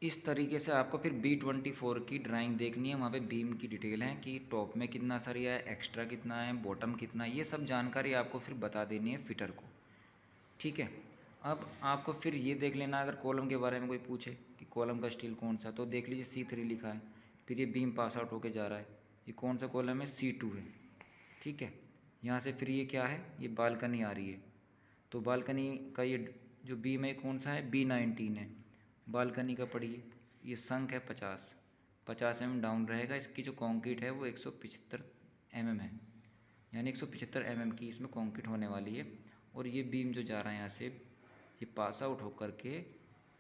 इस तरीके से आपको फिर B24 की ड्राइंग देखनी है। वहाँ पे बीम की डिटेल है कि टॉप में कितना सरिया है, एक्स्ट्रा कितना है, बॉटम कितना है, ये सब जानकारी आपको फिर बता देनी है फिटर को। ठीक है। अब आपको फिर ये देख लेना, अगर कॉलम के बारे में कोई पूछे कि कॉलम का स्टील कौन सा, तो देख लीजिए C3 लिखा है। फिर ये बीम पास आउट होके जा रहा है, ये कौन सा कॉलम है, C2 है। ठीक है। यहाँ से फिर ये क्या है, ये बालकनी आ रही है, तो बालकनी का ये जो बीम है कौन सा है, B19 है। बालकनी का पढ़िए, ये संक है 50 mm डाउन रहेगा। इसकी जो कंक्रीट है वो 175 mm है, यानी 175 mm की इसमें कंक्रीट होने वाली है। और ये बीम जो जा रहा है यहाँ से, ये पास आउट होकर के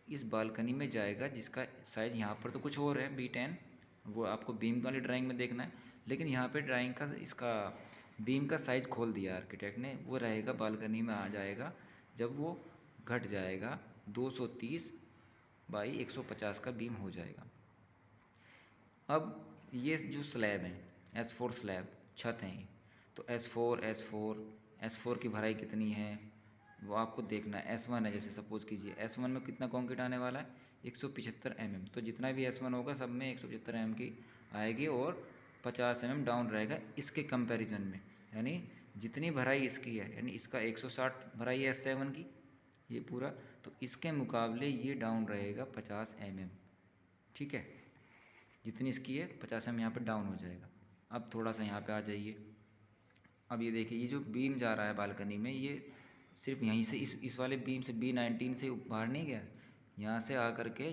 इस बालकनी में जाएगा, जिसका साइज़ यहाँ पर तो कुछ और है B10, वो आपको बीम वाली ड्राइंग में देखना है। लेकिन यहाँ पे ड्राइंग का इसका बीम का साइज़ खोल दिया आर्किटेक्ट ने, वो रहेगा बालकनी में आ जाएगा जब वो घट जाएगा 230 बाई 150 का बीम हो जाएगा। अब ये जो स्लैब है S4 स्लैब छत हैं ये, तो S4 की भराई कितनी है वो आपको देखना है। S1 है, जैसे सपोज कीजिए S1 में कितना कंक्रीट आने वाला है, 175 mm। तो जितना भी S1 होगा सब में 175 mm की आएगी, और 50 mm डाउन रहेगा इसके कंपैरिजन में। यानी जितनी भराई इसकी है, यानी इसका 160 भराई है S7 की ये पूरा, तो इसके मुकाबले ये डाउन रहेगा 50 mm। ठीक है, जितनी इसकी है 50 mm यहाँ पर डाउन हो जाएगा। अब थोड़ा सा यहाँ पे आ जाइए। अब ये देखिए, ये जो बीम जा रहा है बालकनी में, ये सिर्फ यहीं से इस वाले बीम से B19 से बाहर नहीं गया, यहाँ से आकर के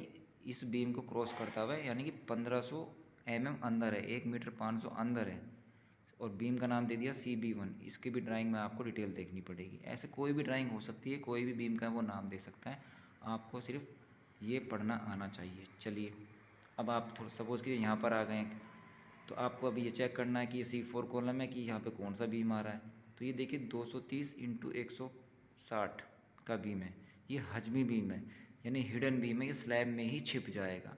इस बीम को क्रॉस करता हुआ है, यानी कि 1500 mm अंदर है, 1 मीटर 500 अंदर है। और बीम का नाम दे दिया CB1। इसकी भी ड्राइंग में आपको डिटेल देखनी पड़ेगी। ऐसे कोई भी ड्राइंग हो सकती है, कोई भी बीम का वो नाम दे सकता है, आपको सिर्फ ये पढ़ना आना चाहिए। चलिए, अब आप थोड़ा सपोज़ कीजिए यहाँ पर आ गए, तो आपको अभी ये चेक करना है कि ये C4 कॉलम है कि यहाँ पे कौन सा बीम आ रहा है। तो ये देखिए 230 इंटू 160 का बीम है, ये हजमी बीम है, यानी हिडन बीम है, ये स्लैब में ही छिप जाएगा।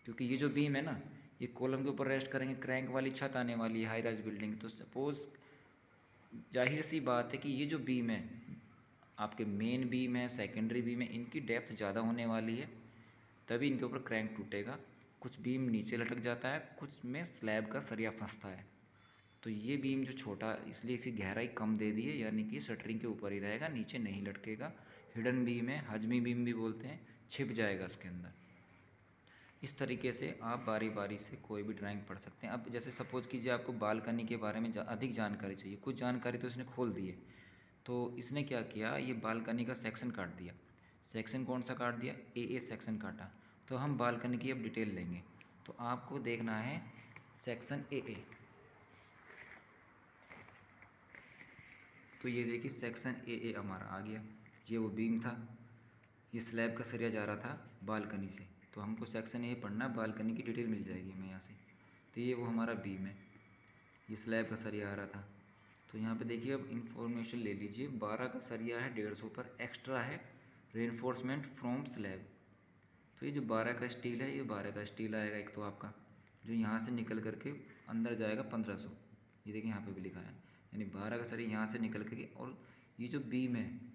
क्योंकि ये जो बीम है ना, ये कॉलम के ऊपर रेस्ट करेंगे, क्रैंक वाली छत आने वाली है हाई राइज बिल्डिंग, तो सपोज़ जाहिर सी बात है कि ये जो बीम है, आपके मेन बीम है, सेकेंडरी बीम है, इनकी डेप्थ ज़्यादा होने वाली है, तभी इनके ऊपर क्रैंक टूटेगा। कुछ बीम नीचे लटक जाता है, कुछ में स्लैब का सरिया फंसता है। तो ये बीम जो छोटा, इसलिए इसकी गहराई कम दे दी है, यानी कि शटरिंग के ऊपर ही रहेगा, नीचे नहीं लटकेगा। हिडन बीम है, हजमी बीम भी बोलते हैं, छिप जाएगा उसके अंदर। इस तरीके से आप बारी बारी से कोई भी ड्राइंग पढ़ सकते हैं। अब जैसे सपोज़ कीजिए आपको बालकनी के बारे में अधिक जानकारी चाहिए, कुछ जानकारी तो इसने खोल दी है, तो इसने क्या किया, ये बालकनी का सेक्शन काट दिया। सेक्शन कौन सा काट दिया, ए सेक्शन काटा। तो हम बालकनी की अब डिटेल लेंगे, तो आपको देखना है सेक्शन ए। तो ये देखिए सेक्शन ए हमारा आ गया, ये वो बीम था, ये स्लैब का सरिया जा रहा था बालकनी से, तो हमको सेक्शन ए पढ़ना, बालकनी की डिटेल मिल जाएगी हमें यहाँ से। तो ये वो हमारा बीम है, ये स्लैब का सरिया आ रहा था। तो यहाँ पे देखिए, अब इंफॉर्मेशन ले लीजिए, 12 का सरिया है 150 पर, एक्स्ट्रा है रेनफोर्समेंट फ्रॉम स्लैब। तो ये जो 12 का स्टील है, ये 12 का स्टील आएगा एक, तो आपका जो यहाँ से निकल करके अंदर जाएगा 1500, ये देखिए यहाँ पे भी लिखा है, यानी 12 का सरिया यहाँ से निकल करके, और ये जो बीम है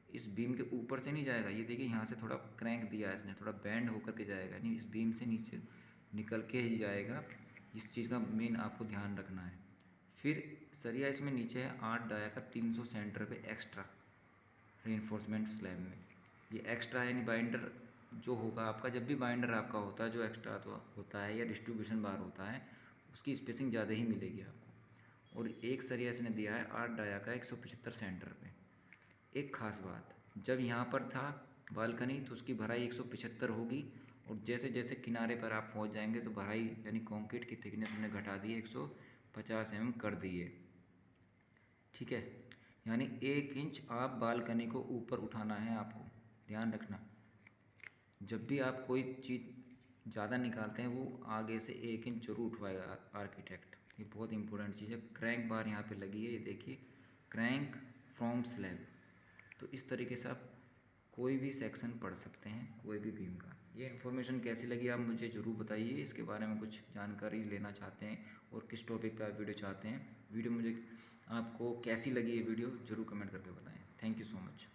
इस बीम के ऊपर से नहीं जाएगा, ये देखिए यहाँ से थोड़ा क्रैंक दिया है इसने, थोड़ा बैंड होकर के जाएगा, यानी इस बीम से नीचे निकल के ही जाएगा। इस चीज़ का मेन आपको ध्यान रखना है। फिर सरिया इसमें नीचे है 8 डाया का 300 सेंटर पे एक्स्ट्रा रेनफोर्समेंट स्लैब में। ये एक्स्ट्रा है, यानी बाइंडर जो होगा आपका, जब भी बाइंडर आपका होता है जो एक्स्ट्रा तो होता है, या डिस्ट्रीब्यूशन बार होता है, उसकी स्पेसिंग ज़्यादा ही मिलेगी आपको। और एक सरिया इसने दिया है 8 डाया का 175 सेंटर पे। एक ख़ास बात, जब यहाँ पर था बालकनी तो उसकी भराई 175 होगी, और जैसे जैसे किनारे पर आप पहुँच जाएंगे तो भराई यानी कंक्रीट की थिकनेस हमने घटा दी है, 150 mm कर दी है। ठीक है, यानी 1 इंच आप बालकनी को ऊपर उठाना है आपको, ध्यान रखना। जब भी आप कोई चीज़ ज़्यादा निकालते हैं, वो आगे से 1 इंच जरूर उठवाएगा आर्किटेक्ट, ये बहुत इंपॉर्टेंट चीज़ है। क्रैंक बार यहाँ पे लगी है, ये देखिए, क्रैंक फ्रॉम स्लैब। तो इस तरीके से आप कोई भी सेक्शन पढ़ सकते हैं, कोई भी बीम का। ये इन्फॉर्मेशन कैसी लगी आप मुझे ज़रूर बताइए, इसके बारे में कुछ जानकारी लेना चाहते हैं और किस टॉपिक पे आप वीडियो चाहते हैं। वीडियो मुझे आपको कैसी लगी, ये वीडियो ज़रूर कमेंट करके बताएं। Thank you so much.